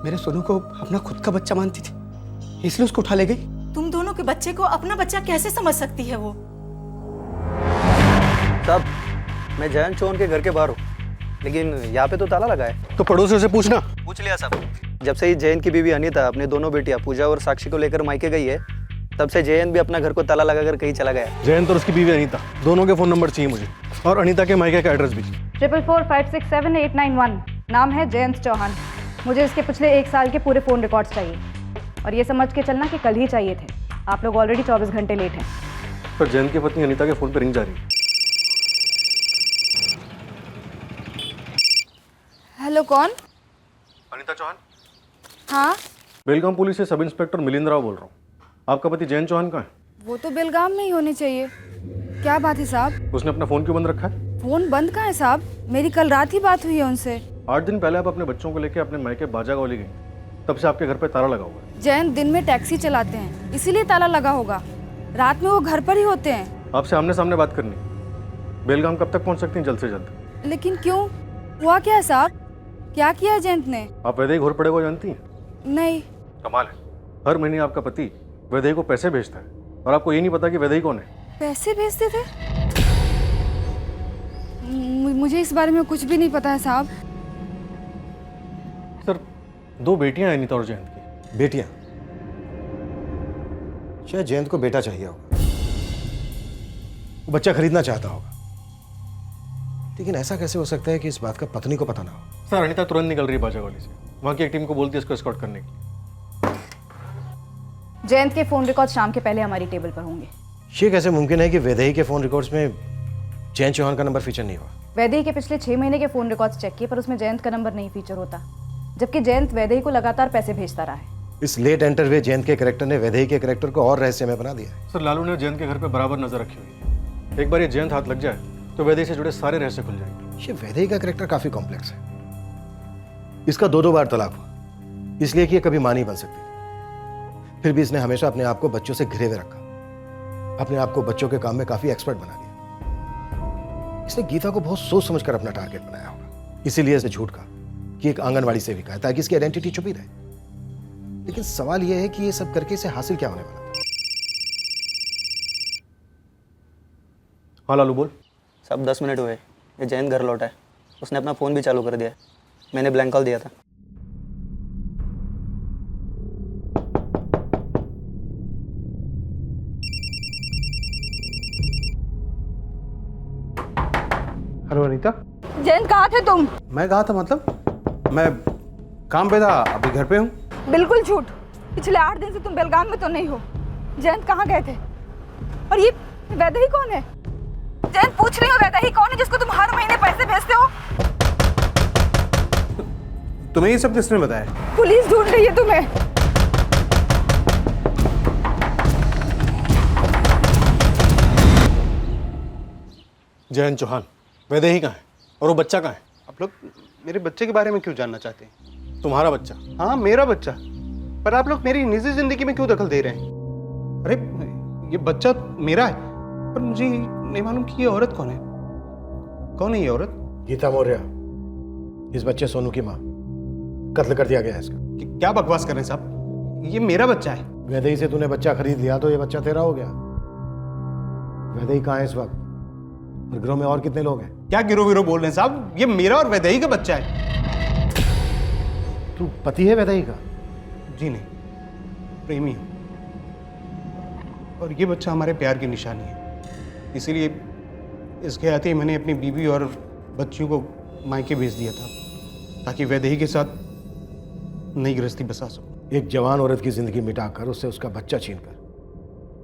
मेरे सोनू को अपना खुद का बच्चा मानती थी, इसलिए उसको उठा ले गई? तुम दोनों के बच्चे को अपना बच्चा कैसे समझ सकती है वो? साहब, मैं जयंत चौहान के घर के बाहर हूँ, लेकिन यहाँ पे तो ताला लगा है। तो पड़ोसियों से पूछना। पूछ लिया साहब। जब से ही जयंत की बीवी अनीता अपने दोनों बेटियां पूजा और साक्षी को लेकर मायके गई है, तब से जयंत भी अपना घर को ताला लगाकर कहीं चला गया। जयंत और उसकी बीवी अनीता दोनों के फोन नंबर चाहिए मुझे, और अनीता के मायके का एड्रेस भी। 4445678891। नाम है जयंत चौहान। मुझे इसके पिछले 1 साल के पूरे फ़ोन रिकॉर्ड्स चाहिए, और ये समझ के चलना कि कल ही चाहिए थे। आप लोग ऑलरेडी 24 घंटे लेट हैं। पर जयंत की पत्नी अनीता के फोन पर रिंग जा रही है। हेलो, कौन? अनीता चौहान। हाँ, बेलगाम पुलिस से सब इंस्पेक्टर मिलिंद राव बोल रहा हूँ। आपका पति जयंत चौहान कहाँ है? वो तो बेलगाम में ही होने चाहिए। क्या बात है साहब? उसने अपना फोन क्यों बंद रखा है? फोन बंद कहाँ है साहब? मेरी कल रात ही बात हुई है उनसे। 8 दिन पहले आप अपने बच्चों को लेकर अपने मायके बाजागौली गई, तब से आपके घर पे ताला लगा हुआ है। जयंत दिन में टैक्सी चलाते हैं, इसीलिए ताला लगा होगा। रात में वो घर पर ही होते हैं। आपसे आमने सामने बात करनी। बेलगाम कब तक पहुंच सकती हैं? जल्द से जल्द। लेकिन क्यों? हुआ क्या है साहब? क्या किया है जयंत ने? आप वैदेही घोर पड़े को जानती हैं? नहीं। कमाल है, हर महीने आपका पति वैदेही को पैसे भेजता है और आपको ये नहीं पता कि वैदेही कौन है। पैसे भेजते थे? मुझे इस बारे में कुछ भी नहीं पता है साहब। सर, 2 बेटियां हैं अनीता और जयंत की। बेटियां? शायद जयंत को बेटा चाहिए होगा, वो बच्चा खरीदना चाहता होगा। लेकिन ऐसा कैसे हो सकता है कि इस बात का पत्नी को पता ना हो? सर, अनीता तुरंत निकल रही है बाजागौली से। वहाँ की एक टीम को बोलती है इसको एस्कॉर्ट करने के लिए। जयंत के फ़ोन रिकॉर्ड शाम के पहले हमारी टेबल पर होंगे। ये कैसे मुमकिन है कि वैदेही के फ़ोन रिकॉर्ड्स में जयंत चौहान का नंबर फीचर नहीं हुआ? वैदेही के पिछले 6 महीने के फ़ोन रिकॉर्ड्स चेक किए, पर उसमें जयंत का नंबर नहीं फीचर होता, जबकि जयंत वैदेही को लगातार पैसे भेजता रहा है। इस लेट एंटर हुए जयंत के कैरेक्टर ने वैदेही के कैरेक्टर को और रहस्यमय बना दिया है। सर, लालू ने जयंत के घर पे बराबर नजर रखी हुई है। एक बार ये जयंत हाथ लग जाए तो वैदेही से जुड़े सारे रहस्य खुल जाएंगे। ये वैदेही का कैरेक्टर काफी कॉम्प्लेक्स है। इसका 2 बार तलाक हुआ, इसलिए कि ये कभी मां नहीं बन सकती। फिर भी इसने हमेशा अपने आप को बच्चों से घिरे हुए रखा, अपने आप को बच्चों के काम में काफी एक्सपर्ट बना लिया। इसने गीता को बहुत सोच समझकर अपना टारगेट बनाया होगा, इसीलिए इसे झूठ कहा कि एक आंगनवाड़ी सेविका है, ताकि इसकी आइडेंटिटी छुपी रहे। लेकिन सवाल यह है कि ये सब करके इसे हासिल क्या होने वाला था? हाँ लालू बोल। सब 10 मिनट हुए, ये जयंत घर लौटा है। उसने अपना फ़ोन भी चालू कर दिया। मैंने ब्लैंक कॉल दिया था। हेलो अनीता। जयंत कहाँ थे तुम? मैं कहा था मतलब मैं काम पे था, अभी घर पे हूँ। बिल्कुल झूठ। पिछले 8 दिन से तुम बेलगाम में तो नहीं हो। जयंत कहाँ गए थे? और ये वैदेही कौन है? जयंत पूछ रही हो वैदेही कौन है जिसको तुम हर महीने पैसे भेजते हो? तुम्हें ये सब किसने बताया? पुलिस ढूंढ रही है तुम्हें। जयंत चौहान, वैदेही कहाँ है और वो बच्चा कहाँ है? आप लोग मेरे बच्चे के बारे में क्यों जानना चाहते हैं? तुम्हारा बच्चा? हाँ मेरा बच्चा, पर आप लोग मेरी निजी जिंदगी में क्यों दखल दे रहे हैं? अरे ये बच्चा मेरा है, पर मुझे नहीं मालूम कि ये औरत कौन है। कौन है ये औरत? गीता मौर्य, इस बच्चे सोनू की माँ। कत्ल कर दिया गया है इसका। क्या बकवास कर रहे हैं साहब? ये मेरा बच्चा है। वैदेही से तूने बच्चा खरीद लिया तो ये बच्चा तेरा हो गया। वैदेही कहाँ है इस वक्त? और गिरोह में और कितने लोग हैं? क्या गिरोह विरोह बोल रहे हैं साहब? ये मेरा और वैदेही का बच्चा है। तू पति है वैदेही का? जी नहीं, प्रेमी हूं। और ये बच्चा हमारे प्यार की निशानी है, इसीलिए इसके आते ही मैंने अपनी बीवी और बच्चियों को मायके भेज दिया था ताकि वैदेही के साथ नई गृहस्थी बसा सकूं। एक जवान औरत की जिंदगी मिटाकर उससे उसका बच्चा छीनकर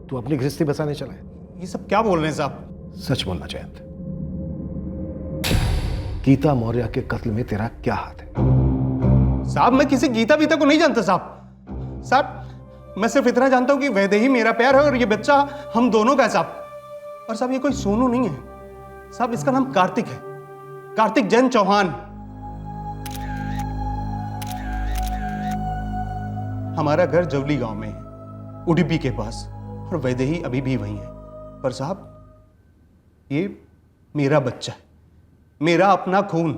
तू अपनी गृहस्थी बसाने चला है। ये सब क्या बोल रहे हैं साहब? सच बोलना जयंत, गीता मौर्य के कत्ल में तेरा क्या हाथ है? साहब मैं किसी गीता बीता को नहीं जानता साहब। साहब मैं सिर्फ इतना जानता हूं कि वैदेही मेरा प्यार है और ये बच्चा हम दोनों का है साहब। और साहब ये कोई सोनू नहीं है साहब, इसका नाम कार्तिक है, कार्तिक जयंत चौहान। हमारा घर जवली गांव में है, उडुपी के पास, और वैदेही अभी भी वही है। पर साहब ये मेरा बच्चा है, मेरा अपना खून।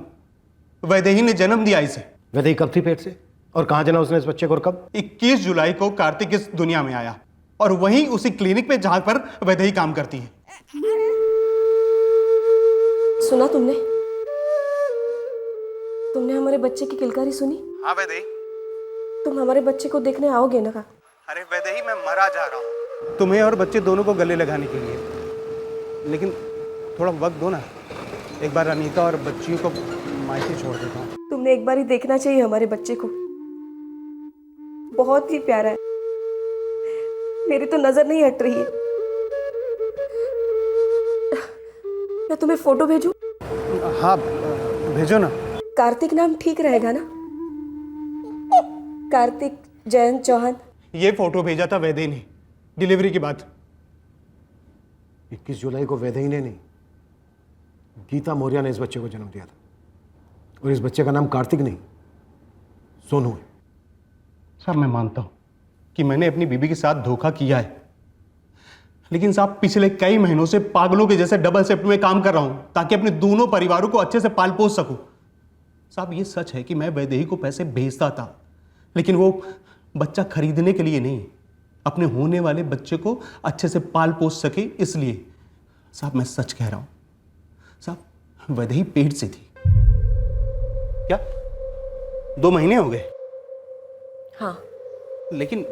वैदेही ने जन्म दिया इसे। वैदेही कब थी पेट से और कहां जना उसने इस बच्चे को और कब? 21 जुलाई को कार्तिक इस दुनिया में आया और वहीं उसी क्लिनिक पे जहां पर वैदेही काम करती है। सुना तुमने? तुमने हमारे बच्चे की किलकारी सुनी? हाँ वैदेही। तुम हमारे बच्चे को देखने आओगे ना? अरे वैदेही मैं मरा जा रहा हूँ तुम्हें और बच्चे दोनों को गले लगाने के लिए, लेकिन थोड़ा वक्त दो ना। एक बार अनीता और बच्चियों को मायके छोड़ देता हूँ। तुमने एक बार ही देखना चाहिए हमारे बच्चे को, बहुत ही प्यारा है। मेरी तो नजर नहीं हट रही है। मैं तुम्हें फोटो भेजूं? हाँ भेजो ना। कार्तिक नाम ठीक रहेगा ना? कार्तिक जयंत चौहान। ये फोटो भेजा था वैदेही ने डिलीवरी के बाद। 21 जुलाई को वैदेही ने नहीं, गीता मौर्य ने इस बच्चे को जन्म दिया था। और इस बच्चे का नाम कार्तिक नहीं, सोनू है। साहब मैं मानता हूं कि मैंने अपनी बीबी के साथ धोखा किया है, लेकिन साहब पिछले कई महीनों से पागलों के जैसे डबल शिफ्ट में काम कर रहा हूं ताकि अपने दोनों परिवारों को अच्छे से पाल पोस सकूं। साहब ये सच है कि मैं वैदेही को पैसे भेजता था, लेकिन वो बच्चा खरीदने के लिए नहीं, अपने होने वाले बच्चे को अच्छे से पाल पोस सके इसलिए। साहब मैं सच कह रहा हूं साहब, वैदेही पेट से थी। क्या 2 महीने हो गए? हाँ, लेकिन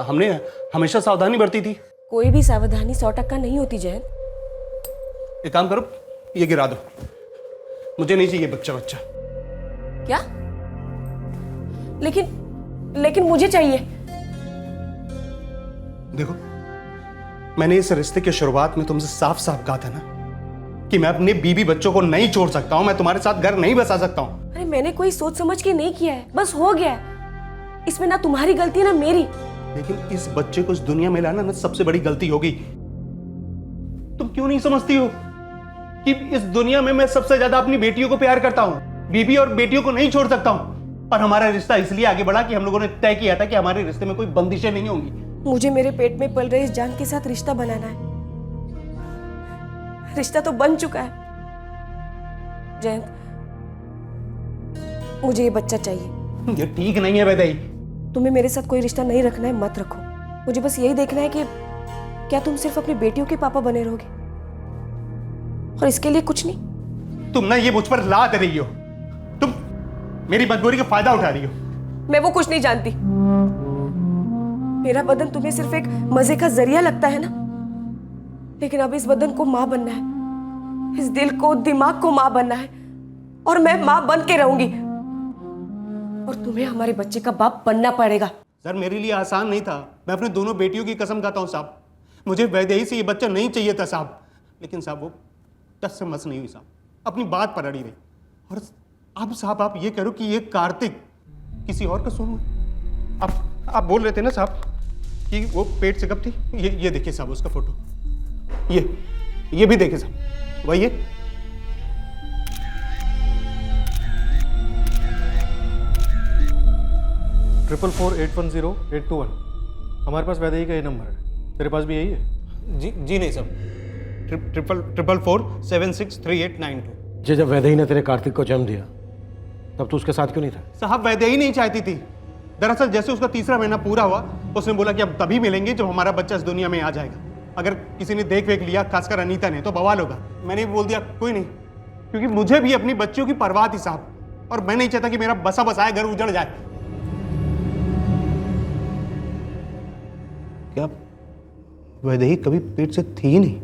हमने हमेशा सावधानी बरती थी। कोई भी सावधानी 100% नहीं होती जयंत। एक काम करो, ये गिरा दो, मुझे नहीं चाहिए बच्चा। क्या? लेकिन मुझे चाहिए। देखो मैंने इस रिश्ते की शुरुआत में तुमसे साफ साफ कहा था ना कि मैं अपने बीवी बच्चों को नहीं छोड़ सकता हूं, मैं तुम्हारे साथ घर नहीं बसा सकता हूं। अरे मैंने कोई सोच समझ के नहीं किया है, बस हो गया है। इसमें ना तुम्हारी गलती है ना मेरी। लेकिन इस बच्चे को इस दुनिया में लाना ना सबसे बड़ी गलती होगी। तुम क्यों नहीं समझती हो कि इस दुनिया में मैं सबसे ज्यादा अपनी बेटियों को प्यार करता हूं, बीवी और बेटियों को नहीं छोड़ सकता हूं। और हमारा रिश्ता इसलिए आगे बढ़ा कि हम लोगों ने तय किया था कि हमारे रिश्ते में कोई बंदिशें नहीं होंगी। मुझे मेरे पेट में पल रहे इस जान के साथ रिश्ता बनाना है। रिश्ता तो बन चुका है जयंत, मुझे ये बच्चा चाहिए। ये ठीक नहीं है वैदेही। तुम्हें मेरे साथ कोई रिश्ता नहीं रखना है, मत रखो। मुझे बस यही देखना है कि क्या तुम सिर्फ अपनी बेटियों के पापा बने रहोगे और इसके लिए कुछ नहीं। तुम ना ये मुझ पर लाद रही हो, तुम मेरी मजबूरी का फायदा उठा रही हो। मैं वो कुछ नहीं जानती। मेरा बदन तुम्हें सिर्फ एक मजे का जरिया लगता है ना, लेकिन अब इस बदन को मां बनना है, इस दिल को, दिमाग को माँ बनना है और मैं माँ बन के रहूंगी और तुम्हें हमारे बच्चे का बाप बनना पड़ेगा। सर मेरे लिए आसान नहीं था, मैं अपने दोनों बेटियों की कसम खाता हूँ साहब, मुझे वैदेही से ये बच्चा नहीं चाहिए था साहब, लेकिन साहब वो टस से मस नहीं हुई साहब, अपनी बात पर अड़ी रही। और अब साहब आप ये करो कि ये कार्तिक किसी और का सोनू, आप बोल रहे थे ना साहब कि वो पेट से कब थी, ये देखिए साहब उसका फोटो, ये भी देखिए साहब, वही है। ट्रिपल 4810821 हमारे पास वैदेही का ये नंबर है, तेरे पास भी यही है? जी नहीं साहब, ट्रिपल 4763892। जब वैदेही ने तेरे कार्तिक को जन्म दिया तब तू उसके साथ क्यों नहीं था? साहब वैदेही नहीं चाहती थी, दरअसल जैसे उसका तीसरा महीना पूरा हुआ उसने बोला कि अब तभी मिलेंगे जब हमारा बच्चा इस दुनिया में आ जाएगा, अगर किसी ने देख वेख लिया खासकर अनीता ने तो बवाल होगा। मैंने भी बोल दिया कोई नहीं, क्योंकि मुझे भी अपनी बच्चियों की परवाह थी साहब, और मैं नहीं चाहता कि मेरा बसा बसाया घर उजड़ जाए। क्या वैदेही कभी पेट से थी ही नहीं?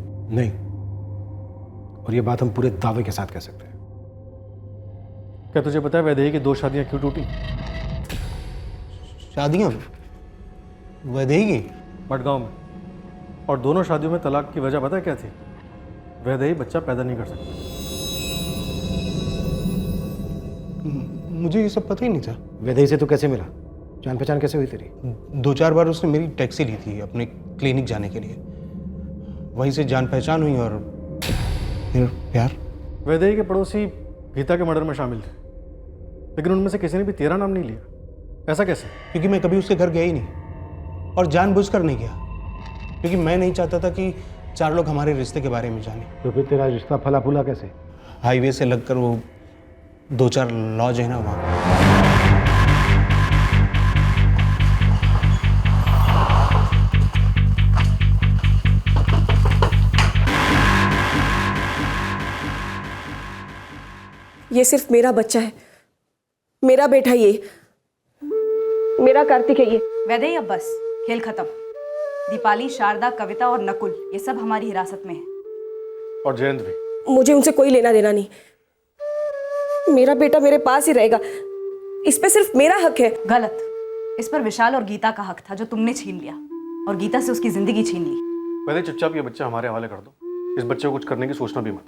और ये बात हम पूरे दावे के साथ कह सकते हैं। क्या तुझे पता है वैदेही की 2 शादियां क्यों टूटी? शादियां वैदेही की? मडगांव में, और दोनों शादियों में तलाक की वजह पता है क्या थी? वैदेही बच्चा पैदा नहीं कर सकती। मुझे ये सब पता ही नहीं था। वैदेही से तू कैसे मिला? जान पहचान कैसे हुई तेरी? 2-4 बार उसने मेरी टैक्सी ली थी अपने क्लिनिक जाने के लिए, वहीं से जान पहचान हुई और फिर प्यार। वैदेही के पड़ोसी गीता के मर्डर में शामिल थे, लेकिन उनमें से किसी ने भी तेरा नाम नहीं लिया। ऐसा कैसे? क्योंकि मैं कभी उसके घर गया ही नहीं, और जानबूझकर नहीं गया, क्योंकि मैं नहीं चाहता था कि 4 लोग हमारे रिश्ते के बारे में जाने। तो फिर तेरा रिश्ता फला फूला कैसे? हाईवे से लगकर वो 2-4 लॉज है ना वहाँ। ये सिर्फ मेरा बच्चा है, मेरा बेटा, ये मेरा कार्तिक है। ये वैदेही अब बस, खेल खत्म। दीपाली, शारदा, कविता और नकुल ये सब हमारी हिरासत में है। और जयंत भी। मुझे उनसे कोई लेना देना नहीं, मेरा बेटा मेरे पास ही रहेगा, इस पे सिर्फ मेरा हक है। गलत, इस पर विशाल और गीता का हक था जो तुमने छीन लिया, और गीता से उसकी जिंदगी छीन ली। वैदेही चुपचाप ये बच्चा हमारे हवाले कर दो, इस बच्चे को कुछ करने की सोचना भी मत।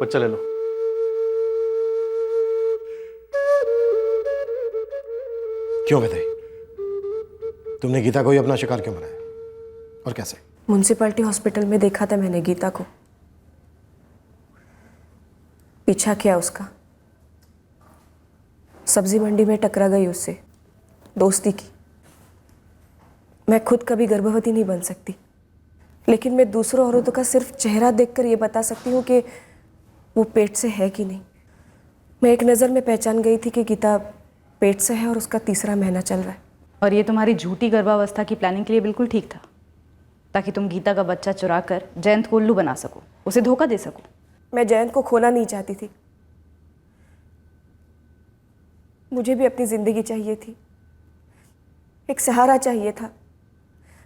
बच्चा ले लो। क्यों वैदेही, तुमने गीता को ही अपना शिकार क्यों बनाया, और कैसे? म्युनिसिपैलिटी हॉस्पिटल में देखा था मैंने गीता को, पीछा किया उसका, सब्जी मंडी में टकरा गई उससे, दोस्ती की। मैं खुद कभी गर्भवती नहीं बन सकती, लेकिन मैं दूसरों औरतों का सिर्फ चेहरा देखकर ये बता सकती हूँ कि वो पेट से है कि नहीं। मैं एक नज़र में पहचान गई थी कि गीता पेट से है और उसका तीसरा महीना चल रहा है। और ये तुम्हारी झूठी गर्भावस्था की प्लानिंग के लिए बिल्कुल ठीक था, ताकि तुम गीता का बच्चा चुरा कर जयंत को उल्लू बना सको, उसे धोखा दे सको। मैं जयंत को खोना नहीं चाहती थी, मुझे भी अपनी जिंदगी चाहिए थी, एक सहारा चाहिए था,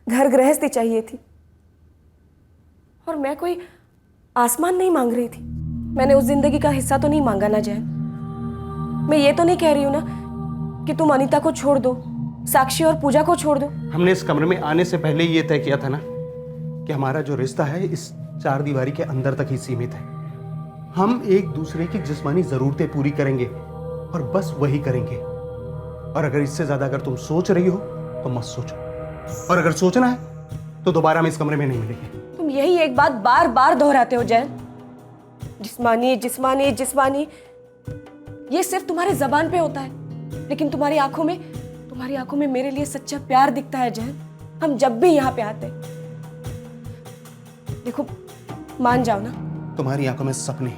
घर गृहस्थी चाहिए थी, और मैं कोई आसमान नहीं मांग रही थी। मैंने उस जिंदगी का हिस्सा तो नहीं मांगा ना जयंत। मैं ये तो नहीं कह रही हूँ ना कि तुम अनीता को छोड़ दो, साक्षी और पूजा को छोड़ दो। हमने इस कमरे में आने से पहले ये तय किया था ना कि हमारा जो रिश्ता है इस 4 दीवारी के अंदर तक ही सीमित है। हम एक दूसरे की जिस्मानी जरूरतें पूरी करेंगे और बस वही करेंगे। और अगर इससे ज्यादा अगर तुम सोच रही हो तो मत सोचो, और अगर सोचना है तो दोबारा हम इस कमरे में नहीं मिलेंगे। तुम यही एक बात बार बार दोहराते हो जयंत, जिस्मानी जिस्मानी जिस्मानी। ये सिर्फ तुम्हारे जबान पे होता है, लेकिन तुम्हारी आंखों में मेरे लिए सच्चा प्यार दिखता है जयंत। हम जब भी यहाँ पे आते हैं, देखो मान जाओ ना, तुम्हारी आंखों में सपने,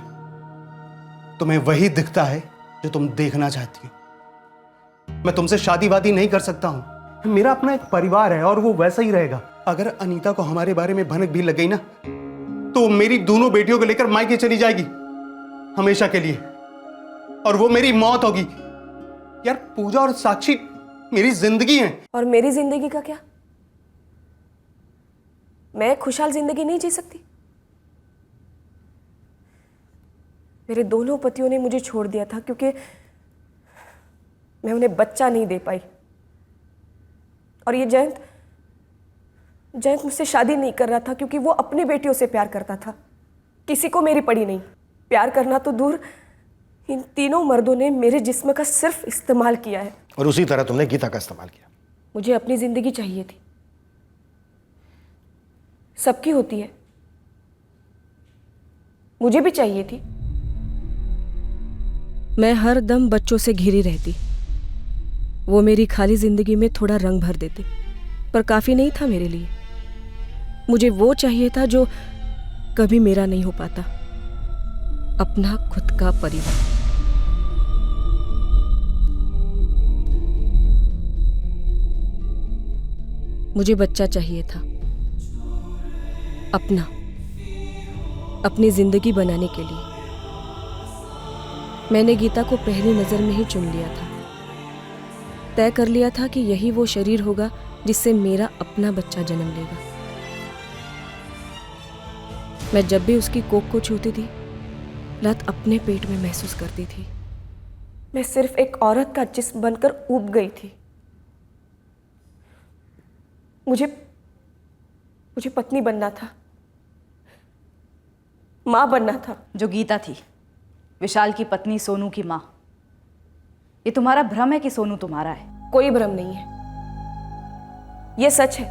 तुम्हें वही दिखता है जो तुम देखना चाहती हो। मैं तुमसे शादी वादी नहीं कर सकता हूं, मेरा अपना एक परिवार है और वो वैसा ही रहेगा। अगर अनीता को हमारे बारे में भनक भी लग गई ना तो मेरी दोनों बेटियों को लेकर मायके चली जाएगी हमेशा के लिए, और वो मेरी मौत होगी। यार पूजा और साक्षी मेरी जिंदगी है। और मेरी जिंदगी का क्या? मैं खुशहाल जिंदगी नहीं जी सकती? मेरे दोनों पतियों ने मुझे छोड़ दिया था क्योंकि मैं उन्हें बच्चा नहीं दे पाई। और ये जयंत मुझसे शादी नहीं कर रहा था क्योंकि वो अपनी बेटियों से प्यार करता था, किसी को मेरी पड़ी नहीं। प्यार करना तो दूर, इन तीनों मर्दों ने मेरे जिस्म का सिर्फ इस्तेमाल किया है। और उसी तरह तुमने गीता का इस्तेमाल किया। मुझे अपनी जिंदगी चाहिए थी, सबकी होती है, मुझे भी चाहिए थी। मैं हर दम बच्चों से घिरी रहती, वो मेरी खाली जिंदगी में थोड़ा रंग भर देते, पर काफी नहीं था मेरे लिए। मुझे वो चाहिए था जो कभी मेरा नहीं हो पाता, अपना खुद का परिवार। मुझे बच्चा चाहिए था, अपनी जिंदगी बनाने के लिए। मैंने गीता को पहली नजर में ही चुन लिया था, तय कर लिया था कि यही वो शरीर होगा जिससे मेरा अपना बच्चा जन्म लेगा। मैं जब भी उसकी कोख को छूती थी, लत अपने पेट में महसूस करती थी। मैं सिर्फ एक औरत का जिस्म बनकर ऊब गई थी। मुझे पत्नी बनना था, माँ बनना था। जो गीता थी, विशाल की पत्नी, सोनू की माँ। ये तुम्हारा भ्रम है कि सोनू तुम्हारा है? कोई भ्रम नहीं है, ये सच है।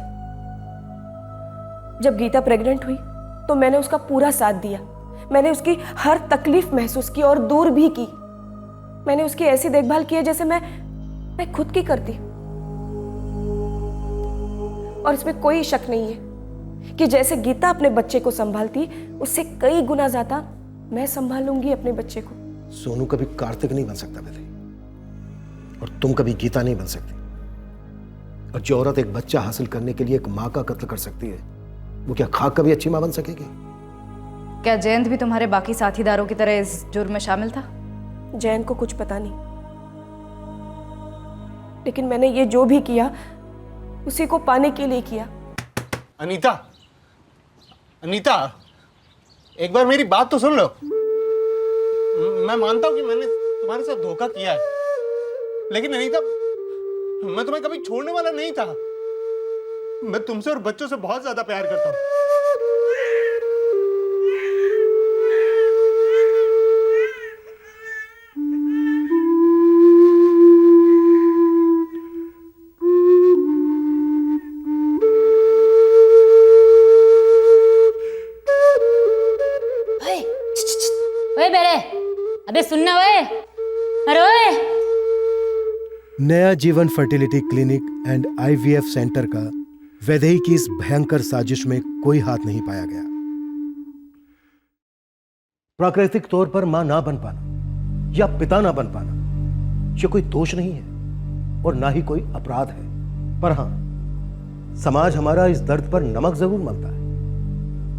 जब गीता प्रेग्नेंट हुई तो मैंने उसका पूरा साथ दिया। मैंने उसकी हर तकलीफ महसूस की और दूर भी की। मैंने उसकी ऐसी देखभाल की है जैसे मैं खुद की करती। और इसमें कोई शक नहीं है कि जैसे गीता अपने बच्चे को संभालती, उससे कई गुना ज्यादा मैं संभालूंगी अपने बच्चे को। सोनू कभी कार्तिक नहीं बन सकता बेटे, और तुम कभी गीता नहीं बन सकती। और जो औरत एक बच्चा हासिल करने के लिए एक माँ का कत्ल कर सकती है, वो क्या खाक कभी अच्छी माँ बन सकेगी? क्या जयंत भी तुम्हारे बाकी साथीदारों की तरह इस जुर्म में शामिल था? जयंत को कुछ पता नहीं, लेकिन मैंने ये जो भी किया उसी को पाने के लिए किया। अनीता, अनीता, एक बार मेरी बात तो सुन लो। मैं मानता हूं कि मैंने तुम्हारे साथ धोखा किया है, लेकिन अनीता, मैं तुम्हें कभी छोड़ने वाला नहीं था। मैं तुमसे और बच्चों से बहुत ज्यादा प्यार करता हूं। ओए बेरे, अबे सुनना ओए, अरे ओए। नया जीवन fertility clinic and IVF centre का वैदेही की इस भयंकर साजिश में कोई हाथ नहीं पाया गया। प्राकृतिक तौर पर मां ना बन पाना या पिता ना बन पाना ये कोई दोष नहीं है और ना ही कोई अपराध है। पर हां, समाज हमारा इस दर्द पर नमक जरूर मलता है।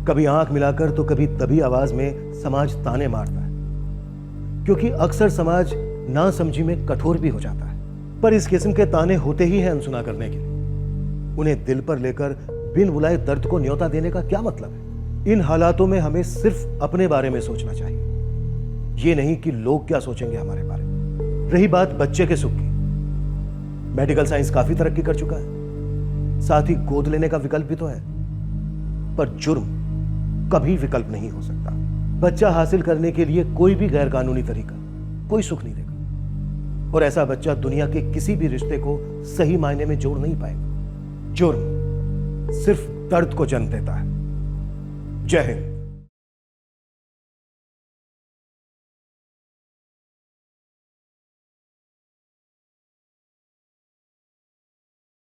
कभी आंख मिलाकर तो कभी दबी आवाज में समाज ताने मारता है, क्योंकि अक्सर समाज नासमझी में कठोर भी हो जाता है। पर इस किस्म के ताने होते ही हैं अनसुना करने के लिए। उन्हें दिल पर लेकर बिन बुलाए दर्द को न्योता देने का क्या मतलब है? इन हालातों में हमें सिर्फ अपने बारे में सोचना चाहिए, ये नहीं कि लोग क्या सोचेंगे हमारे बारे में। रही बात बच्चे के सुख की, मेडिकल साइंस काफी तरक्की कर चुका है, साथ ही गोद लेने का विकल्प भी तो है। पर जुर्म कभी विकल्प नहीं हो सकता। बच्चा हासिल करने के लिए कोई भी गैर कानूनी तरीका कोई सुख नहीं देगा, और ऐसा बच्चा दुनिया के किसी भी रिश्ते को सही मायने में जोड़ नहीं पाएगा। जुर्म सिर्फ दर्द को जन्म देता है। जय हिंद।